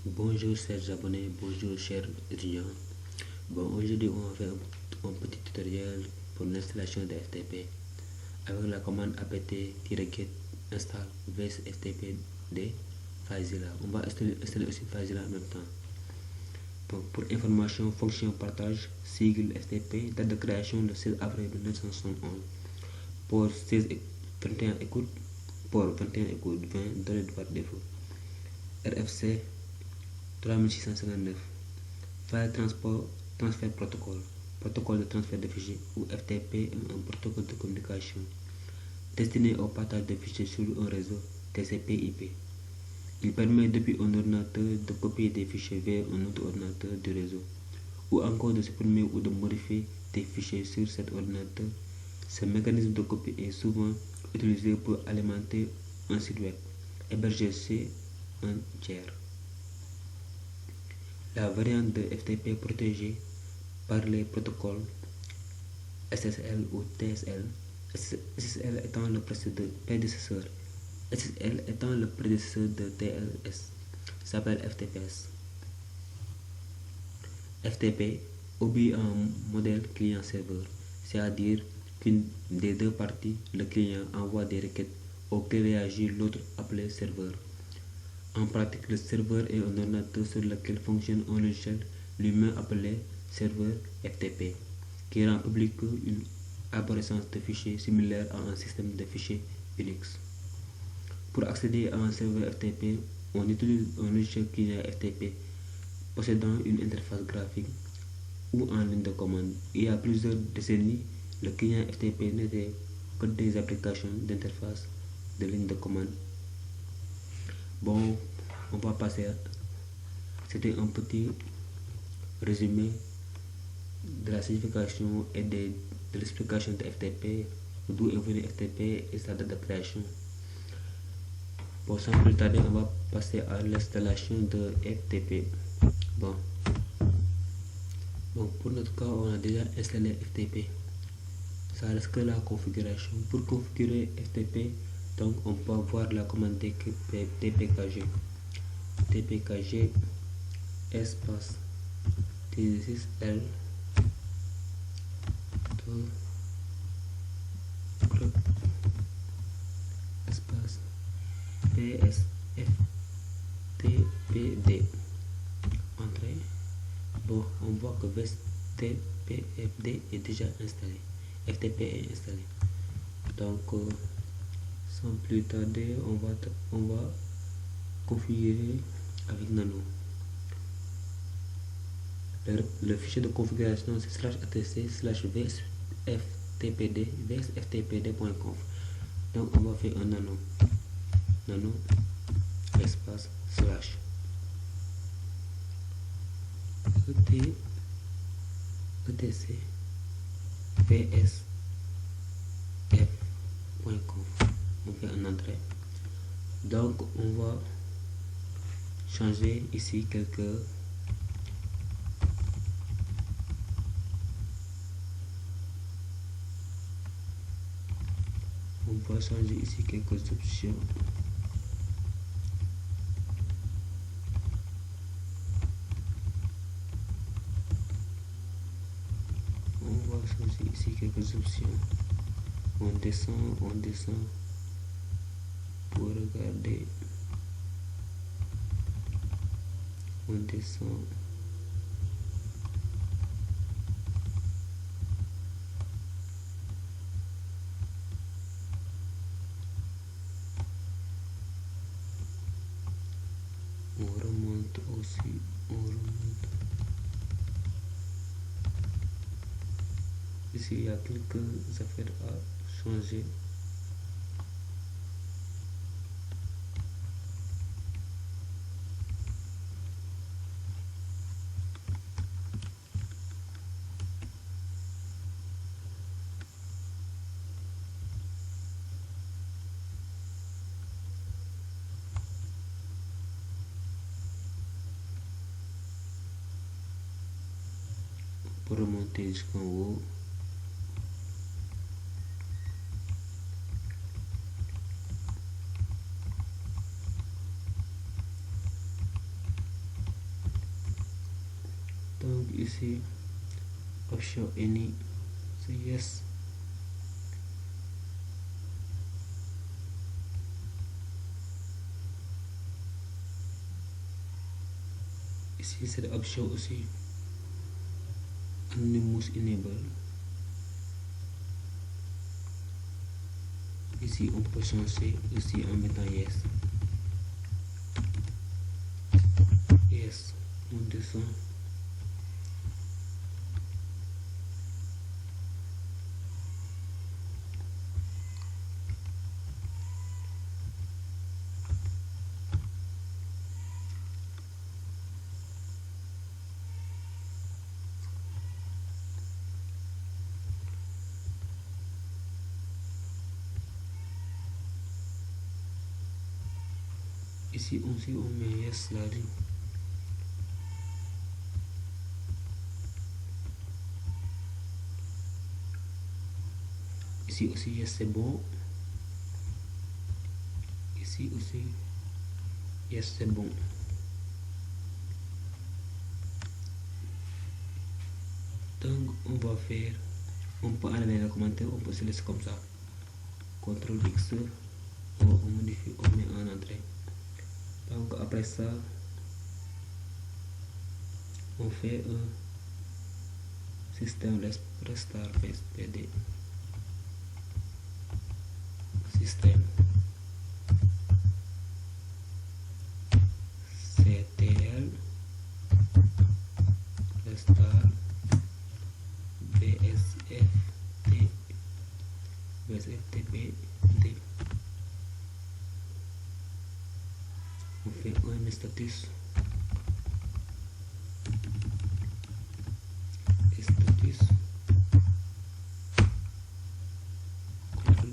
Bonjour chers abonnés, bonjour chers étudiants. Bon, aujourd'hui on va faire un petit tutoriel pour l'installation de FTP avec la commande apt-get install vs FTP de FileZilla. On va installer aussi FileZilla en même temps. Donc, pour information, fonction partage, sigle FTP, date de création le 16 avril 1971. Port 16 21 écoute, port 21 écoute 20 données par défaut. RFC 3659. File transport transfert protocole, protocole de transfert de fichiers ou FTP est un protocole de communication destiné au partage de fichiers sur un réseau TCP/IP. Il permet depuis un ordinateur de copier des fichiers vers un autre ordinateur du réseau ou encore de supprimer ou de modifier des fichiers sur cet ordinateur. Ce mécanisme de copie est souvent utilisé pour alimenter un site web hébergé chez un tiers. La variante de FTP protégée par les protocoles SSL ou TSL, SSL étant le prédécesseur de TLS, s'appelle FTPS. FTP obéit à un modèle client-serveur, c'est-à-dire qu'une des deux parties, le client, envoie des requêtes auxquelles réagit l'autre appelé serveur. En pratique, le serveur est un ordinateur sur lequel fonctionne un logiciel lui-même appelé serveur FTP, qui rend public une arborescence de fichiers similaire à un système de fichiers Unix. Pour accéder à un serveur FTP, on utilise un logiciel client FTP possédant une interface graphique ou en ligne de commande. Il y a plusieurs décennies, le client FTP n'était que des applications d'interface de ligne de commande. Bon, on va passer. C'était un petit résumé de la signification et de l'explication de FTP, d'où est venu FTP et sa date de création. Bon, sans plus tarder, on va passer à l'installation de FTP. Bon, pour notre cas, on a déjà installé FTP. Ça reste que la configuration. Pour configurer FTP, donc on peut voir la commande tpkg espace t6l group espace psftpd entrée. Bon, on voit que vstpfd est déjà installé, FTP est installé. Donc sans plus tarder, on va configurer avec nano. Le fichier de configuration c'est /etc/vsftpd.conf. Donc on va faire un nano espace slash etc vsf.conf. On fait un entrée. Donc on va changer ici quelques options. On descend pour regarder. On descend. On remonte aussi. Ici, il y a quelques affaires à changer. Pour remonter jusqu'en haut, Donc ici, option any, c'est yes. Ici, cette option aussi, Anonymous Enable. Ici, on peut changer aussi en mettant yes. Yes, on descend. Ici aussi, on met yes là. Ici aussi, yes, c'est bon. Ici aussi, yes, c'est bon. Donc, on va faire, on peut enlever les commentaires, on peut se laisser comme ça. CTRL X, on modifie, on met en entrée. Donc, après ça, on fait un système restart PD. Système CTL restart BSFTP D. On fait un status CTRL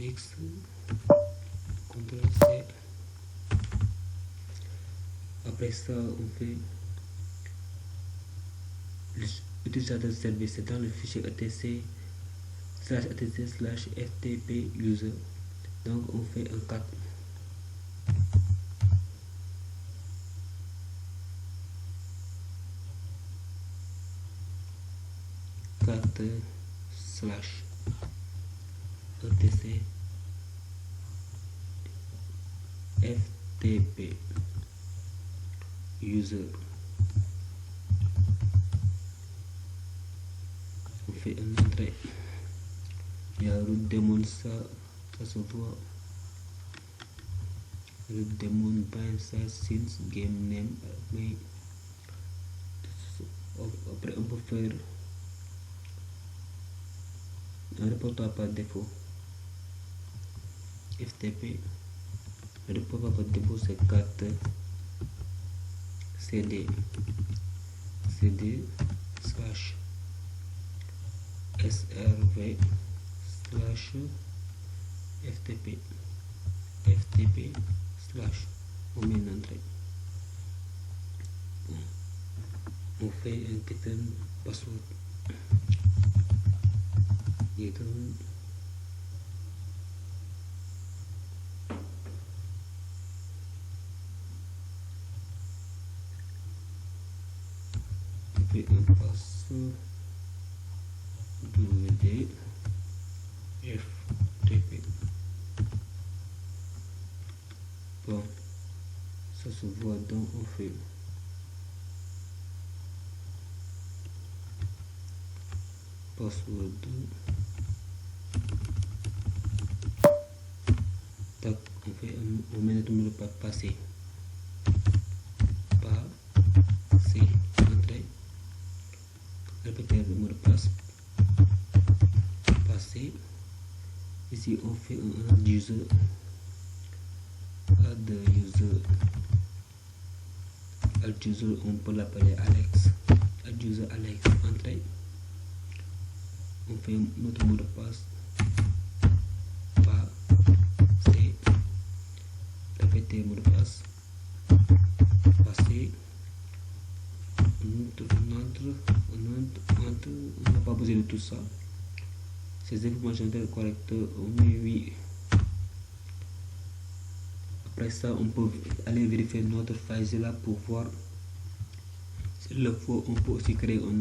X, CTRL C. Après ça, on fait l'utilisateur service, c'est dans le fichier etc/ftp user. Donc on fait un 4. Slash etc ftp user. On fait un entrée. Il y a root daemon, ça se voit. Root daemon bind size since game name. Mais après on peut faire un répertoire par défaut. FTP. Le répertoire par défaut c'est 4 cd slash srv slash ftp slash on met une entrée. On fait un petit password. On fait un password wd ftp. Bon, ça se voit, donc on fait password. Tac, on met le numéro pas passé. Entrée. Répétez le mot de passe. Passé. Ici on fait un add user. Add user, on peut l'appeler Alex. Add user Alex. Entrée. On fait notre mot de passe. Passé. Répétez le mot de passe. Passé. On n'a pas besoin de tout ça. Ces informations sont correctes. On met oui. Après ça, on peut aller vérifier notre FileZilla pour voir S'il le faut, on peut aussi créer un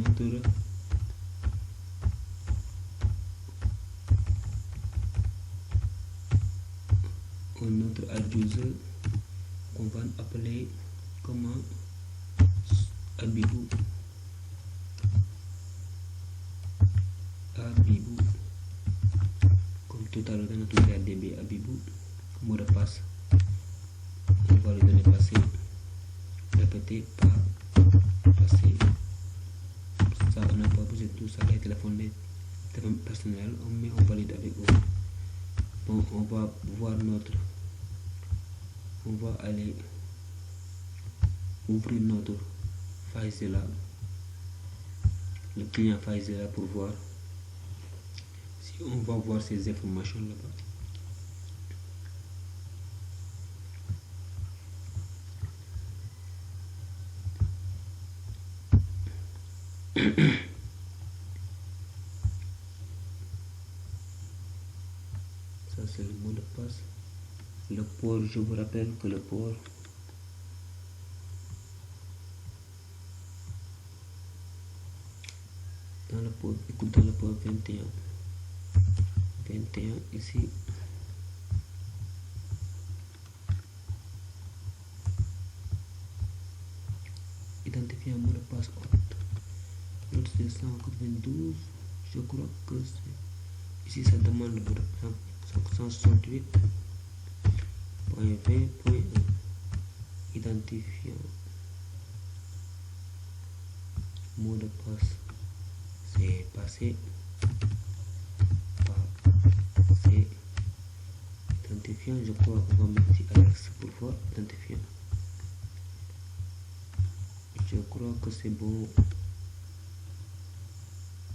autre ad-user qu'on va appeler comment Abibou. Comme tout à l'heure dans notre DB Abibou, mot de passe, on va lui donner passer, répéter, pas passer. Ça, on n'a pas besoin de tout ça, les téléphones personnels, on valide avec eux. Bon, on va voir on va aller ouvrir notre FileZilla, le client FileZilla pour voir si on va voir ces informations là-bas. Ça c'est le mot de passe. Le port, je vous rappelle que le port dans le port 21 ici, identifier un mot de passe l'autre c'est 192, je crois que c'est ici, ça demande le mot de passe 568.20.1 identifiant mot de passe, c'est passé, identifiant, je crois qu'on va mettre ici Alex pour voir identifiant. Je crois que c'est bon.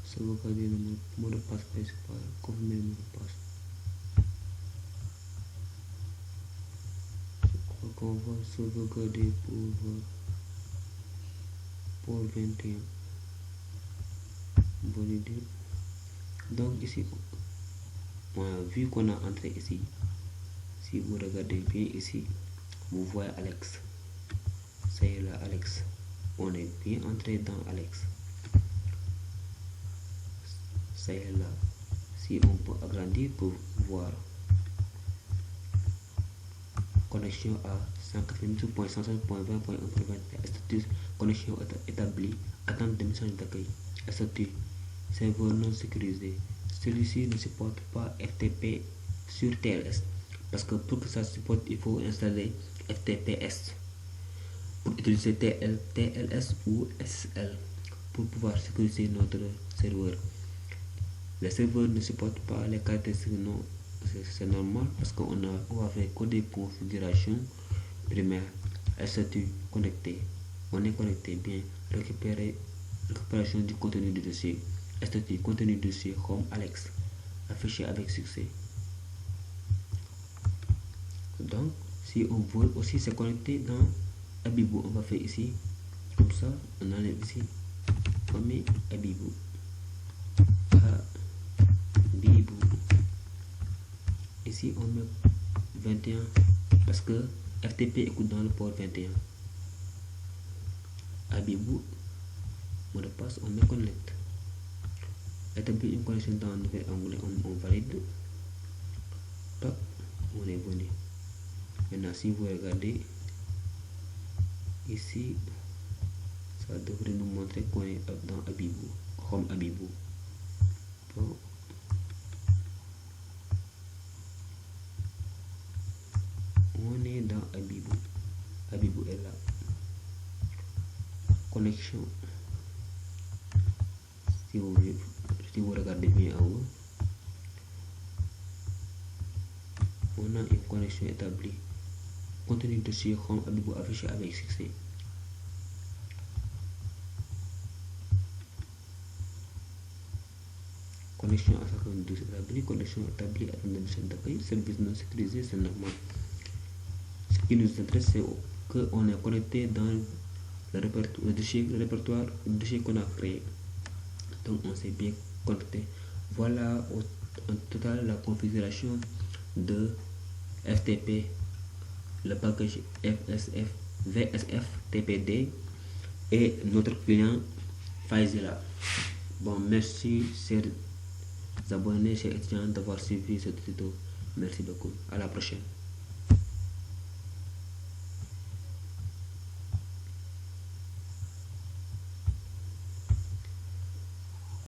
Sauvegarder le mot de passe principal, confirmer le mot de passe. Je crois qu'on va sauvegarder pour 21. Valider. Donc ici, vu qu'on a entré ici, si vous regardez bien ici, vous voyez Alex. C'est là Alex. On est bien entré dans Alex. C'est là. Si on peut agrandir pour voir connexion à 192.160.20.1.20, statut connexion établie, attente de message d'accueil, statut serveur non sécurisé. Celui-ci ne supporte pas FTP sur TLS parce que pour que ça supporte, il faut installer FTPS pour utiliser TLS ou SSL pour pouvoir sécuriser notre serveur. Le serveur ne supporte pas les caractéristiques, non, c'est normal parce qu'on va faire que des configurations primaires. Statut connecté, on est connecté bien, récupération du contenu du dossier, statut contenu du dossier comme Alex, affiché avec succès. Donc si on veut aussi se connecter dans Abibou, on va faire ici comme ça, on enlève ici, on met Abibou. Ici on met 21 parce que FTP écoute dans le port 21. Abibou, mot de passe, on met connect. Établir une connexion dans un nouvel onglet, on valide. Tac, on est venu. Maintenant si vous regardez ici, ça devrait nous montrer qu'on est dans Abibou, comme Abibou. Bon. On est dans Abibou. Abibou est là. Connexion. Si vous regardez bien en haut, on a une connexion établie. Contenu de dossier comme Abibou affiché avec succès. Connexion à 52 établie, connexion établie à une mission d'accueil, service non sécurisé, c'est normal. Ce qui nous intéresse, c'est qu'on est connecté dans le répertoire qu'on a créé. Donc on s'est bien connecté. Voilà en total la configuration de FTP, le package VSF TPD et notre client Faisila. Bon, merci chers abonnés, chers étudiants d'avoir suivi ce tuto. Merci beaucoup. À la prochaine.